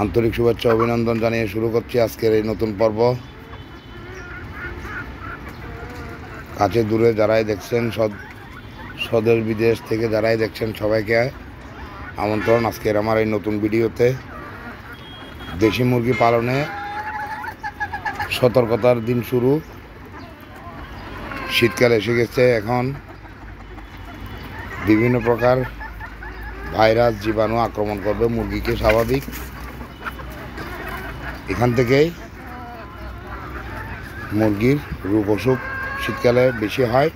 আন্তরিক শুভেচ্ছা অভিনন্দন জানিয়ে শুরু করছি আজকের এই নতুন পর্ব। কাছে দূরে যারাই দেখছেন, স্বদেশ বিদেশ থেকে যারাই দেখছেন, সবাইকে আমন্ত্রণ আজকের আমার এই নতুন ভিডিওতে। দেশি মুরগি পালনে সতর্কতার দিন শুরু। শীতকাল এসে গেছে, এখন বিভিন্ন প্রকার ভাইরাস জীবাণু আক্রমণ করবে মুরগিকে। স্বাভাবিক, এখান থেকেই মুরগির রোগ অসুখ শীতকালে বেশি হয়।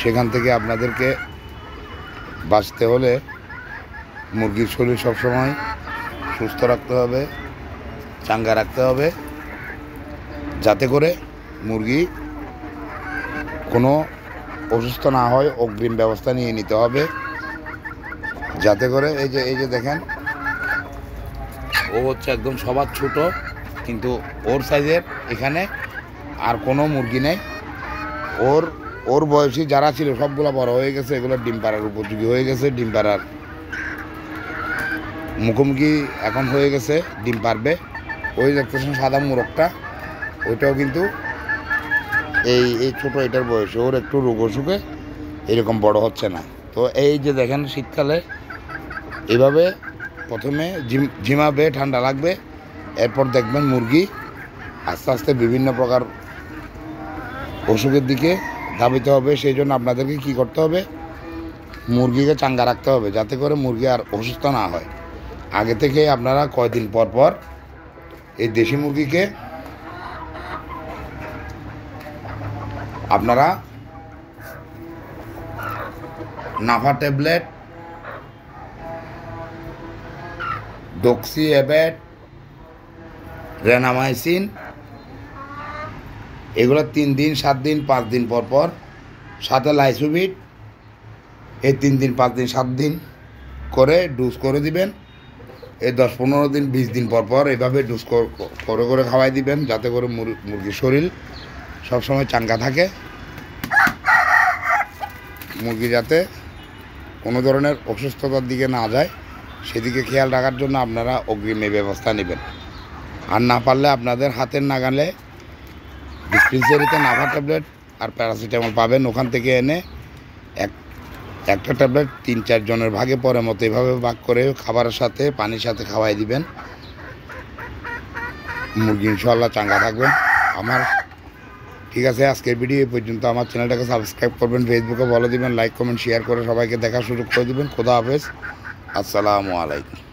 সেখান থেকে আপনাদেরকে বাঁচতে হলে মুরগির শরীর সবসময় সুস্থ রাখতে হবে, চাঙ্গা রাখতে হবে, যাতে করে মুরগি কোনো অসুস্থ না হয়। অগ্রিম ব্যবস্থা নিয়ে নিতে হবে, যাতে করে এই যে দেখেন, ও হচ্ছে একদম সবার ছোট, কিন্তু ওর সাইজের এখানে আর কোনো মুরগি নেই। ওর বয়সী যারা ছিল সবগুলো বড় হয়ে গেছে, এগুলো ডিম পাড়ার উপযোগী হয়ে গেছে। ডিম পাড়ার মুখোমুখি এখন হয়ে গেছে, ডিম পারবে। ওই দেখতেছেন সাদা মোরগটা, ওইটাও কিন্তু এই ছোট এটার বয়সে, ওর একটু রোগ অসুখে এরকম বড় হচ্ছে না। তো এই যে দেখেন, শীতকালে এভাবে প্রথমে ঝিমাবে, ঠান্ডা লাগবে, এরপর দেখবেন মুরগি আস্তে আস্তে বিভিন্ন প্রকার অসুখের দিকে ধাবিত হবে। সেই জন্য আপনাদেরকে কী করতে হবে, মুরগিকে চাঙ্গা রাখতে হবে, যাতে করে মুরগি আর অসুস্থ না হয়। আগে থেকে আপনারা কয়দিন পর পর এই দেশি মুরগিকে আপনারা নাফা ট্যাবলেট, ডক্সি অ্যাবেট, রেনামাইসিন, এগুলো 3 দিন 7 দিন 5 দিন পর পর, সাথে লাইসোভিট, এই 3 দিন 5 দিন 7 দিন করে ডোজ করে দিবেন। এই 10-15 দিন 20 দিন পর পর এইভাবে ডোজ করে খাওয়াই দিবেন, যাতে করে মুরগির শরীর সবসময় চাঙ্গা থাকে। মুরগি যাতে কোনো ধরনের অসুস্থতার দিকে না যায়, সেদিকে খেয়াল রাখার জন্য আপনারা অগ্রিম এই ব্যবস্থা নেবেন। আর না পারলে আপনাদের হাতের নাগালে ডিসপেন্সারিতে নাভা ট্যাবলেট আর প্যারাসিটামল পাবেন, ওখান থেকে এনে একটা ট্যাবলেট 3-4 জনের ভাগে পরে মতো এভাবে ভাগ করে খাবারের সাথে পানির সাথে খাওয়াই দিবেন। মুরগি ইনশাআল্লাহ চাঙ্গা থাকবেন। ঠিক আছে, আজকের ভিডিও এই পর্যন্ত। আমার চ্যানেলটাকে সাবস্ক্রাইব করবেন, ফেসবুকে বলে দিবেন, লাইক কমেন্ট শেয়ার করে সবাইকে দেখার সুযোগ করে দিবেন। খোদা হাফেজ, আসসালামু আলাইকুম।